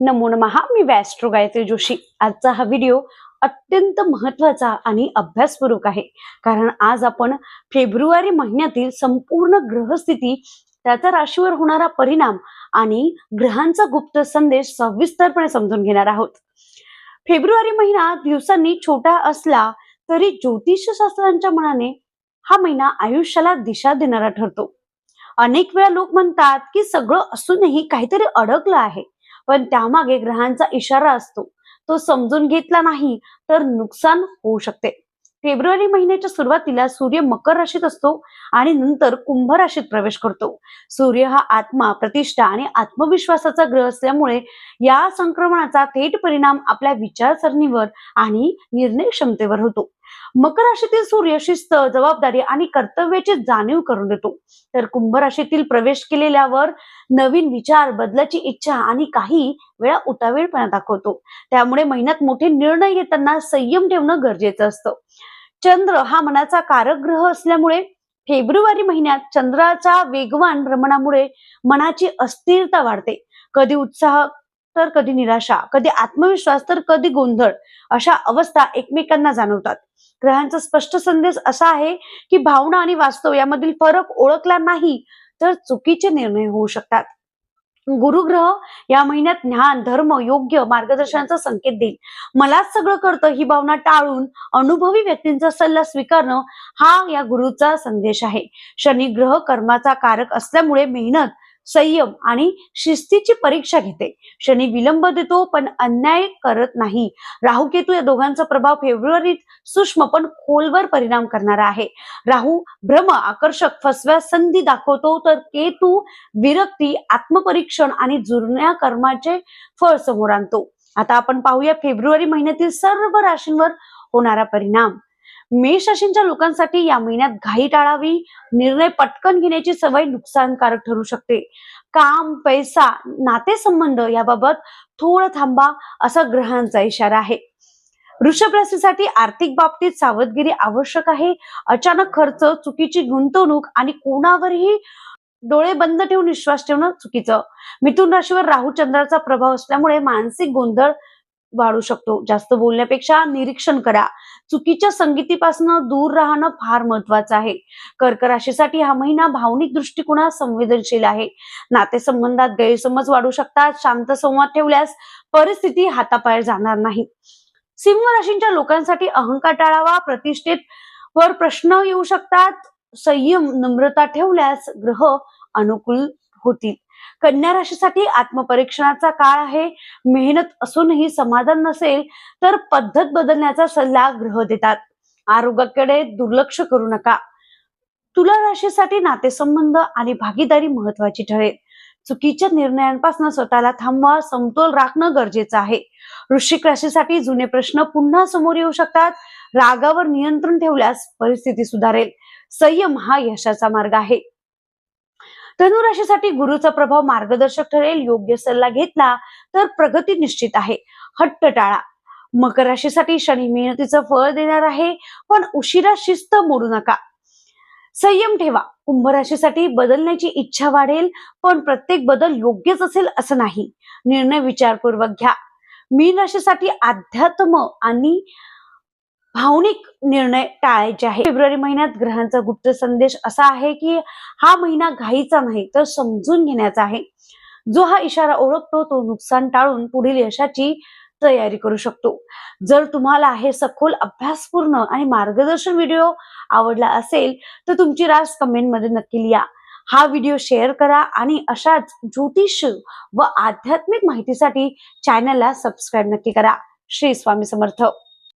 नमो नमः. मी वॅस्ट्रो गायत्री जोशी. आजचा हा व्हिडिओ अत्यंत महत्त्वाचा आणि अभ्यासपूरक आहे, कारण आज आपण फेब्रुवारी महिन्यातील संपूर्ण ग्रहस्थिती, त्याचा राशीवर होणारा परिणाम आणि ग्रहांचा गुप्त संदेश सविस्तरपणे समजून घेणार आहोत. फेब्रुवारी महिना दिवसांनी छोटा असला तरी ज्योतिषशास्त्रांच्या मनाने हा महिना आयुष्याला दिशा देणारा ठरतो. अनेक वेळा लोक म्हणतात की सगळं असूनही काहीतरी अडकलं आहे, पण त्यामागे ग्रहांचा इशारा असतो. तो समजून घेतला नाही तर नुकसान होऊ शकते. फेब्रुवारी महिन्याच्या सुरुवातीला सूर्य मकर राशीत असतो आणि नंतर कुंभ राशीत प्रवेश करतो. सूर्य हा आत्मा, प्रतिष्ठा आणि आत्मविश्वासाचा ग्रह असल्यामुळे या संक्रमणाचा थेट परिणाम आपल्या विचारसरणीवर आणि निर्णय क्षमतेवर होतो. मकर राशीतील सूर्य शिस्त, जबाबदारी आणि कर्तव्याची जाणीव करून देतो, तर कुंभ राशीतील प्रवेश केलेल्यावर नवीन विचार, बदलाची इच्छा आणि काही वेळा उतावीळपणा दाखवतो. त्यामुळे महिन्यात मोठे निर्णय घेताना संयम ठेवणं गरजेचं असतं. चंद्र हा मनाचा कारक ग्रह असल्यामुळे फेब्रुवारी महिन्यात चंद्राच्या वेगवान भ्रमणामुळे मनाची अस्थिरता वाढते. कधी उत्साह तर कधी निराशा, कधी आत्मविश्वास तर कधी गोंधळ, अशा अवस्था एकमेकांना जाणवतात. ग्रहांचा स्पष्ट संदेश असा आहे की भावना आणि वास्तव यामधील फरक ओळखला नाही तर चुकीचे निर्णय होऊ शकतात. गुरुग्रह या महिन्यात ज्ञान, धर्म, योग्य मार्गदर्शनाचा संकेत देईल. मलाच सगळं कळतं ही भावना टाळून अनुभवी व्यक्तींचा सल्ला स्वीकारणं हा या गुरुचा संदेश आहे. शनी ग्रह कर्माचा कारक असल्यामुळे मेहनत, संयम आणि शिस्तीची परीक्षा घेते. शनी विलंब देतो पण अन्याय करत नाही. राहू केतू या दोघांचा प्रभाव फेब्रुवारीत सूक्ष्म पण खोलवर परिणाम करणारा आहे. राहू भ्रम, आकर्षक, फसव्या संधी दाखवतो, तर केतू विरक्ती, आत्मपरीक्षण आणि जुन्या कर्माचे फळ समोर आणतो. आता आपण पाहूया फेब्रुवारी महिन्यातील सर्व राशींवर होणारा परिणाम. मेष राशींच्या लोकांसाठी या महिन्यात घाई टाळावी. निर्णय पटकन घेण्याची सवय नुकसानकारक ठरू शकते. काम, पैसा, नातेसंबंध याबाबत थोडं थांबा, असा ग्रहांचा इशारा आहे. वृषभ राशीसाठी आर्थिक बाबतीत सावधगिरी आवश्यक आहे. अचानक खर्च, चुकीची गुंतवणूक आणि कोणावरही डोळे बंद ठेवून विश्वास ठेवणं चुकीचं. मिथुन राशीवर राहू चंद्राचा प्रभाव असल्यामुळे मानसिक गोंधळ वाढू शकतो. जास्त बोलण्यापेक्षा निरीक्षण करा. चुकीच्या संगतीपासून दूर राहणं फार महत्वाचं आहे. कर्क राशीसाठी हा महिना भावनिक दृष्टिकोनात संवेदनशील आहे. नातेसंबंधात गैरसमज वाढू शकतात. शांत संवाद ठेवल्यास परिस्थिती हाताबाहेर जाणार नाही. सिंह राशींच्या लोकांसाठी अहंकार टाळावा. प्रतिष्ठेत वर प्रश्न येऊ शकतात. संयम, नम्रता ठेवल्यास ग्रह अनुकूल होतील. कन्या राशीसाठी आत्मपरीक्षणाचा काळ आहे. मेहनत असूनही समाधान नसेल तर पद्धत बदलण्याचा सल्ला ग्रह देतात. आरोग्याकडे दुर्लक्ष करू नका. तुला राशीसाठी नातेसंबंध आणि भागीदारी महत्वाची ठरेल. चुकीच्या निर्णयांपासून स्वतःला थांबवा. समतोल राखणं गरजेचं आहे. वृश्चिक राशीसाठी जुने प्रश्न पुन्हा समोर येऊ शकतात. रागावर नियंत्रण ठेवल्यास परिस्थिती सुधारेल. संयम हा यशाचा मार्ग आहे. धनु राशीसाठी गुरुचा प्रभाव मार्गदर्शक ठरेल. योग्य सल्ला घेतला तर प्रगती निश्चित आहे. हट्ट टाळा. मकर राशीसाठी शनी मेहनतीचं फळ देणार आहे, पण उशिरा शिस्त मोडू नका. संयम ठेवा. कुंभ राशीसाठी बदलण्याची इच्छा वाढेल, पण प्रत्येक बदल योग्यच असेल असं नाही. निर्णय विचारपूर्वक घ्या. मीन राशीसाठी अध्यात्म आणि भावनिक निर्णय टाळायचे आहे. फेब्रुवारी महिन्यात ग्रहांचा गुप्त संदेश असा आहे की हा महिना घाईचा नाही तर समजून घेण्याचा आहे. जो हा इशारा ओळखतो तो नुकसान टाळून पुढील यशाची तयारी करू शकतो. जर तुम्हाला हे सखोल, अभ्यासपूर्ण आणि मार्गदर्शन व्हिडिओ आवडला असेल तर तुमची रास कमेंट मध्ये नक्की लिहा. हा व्हिडिओ शेअर करा आणि अशाच ज्योतिष व आध्यात्मिक माहितीसाठी चॅनलला सबस्क्राईब नक्की करा. श्री स्वामी समर्थ.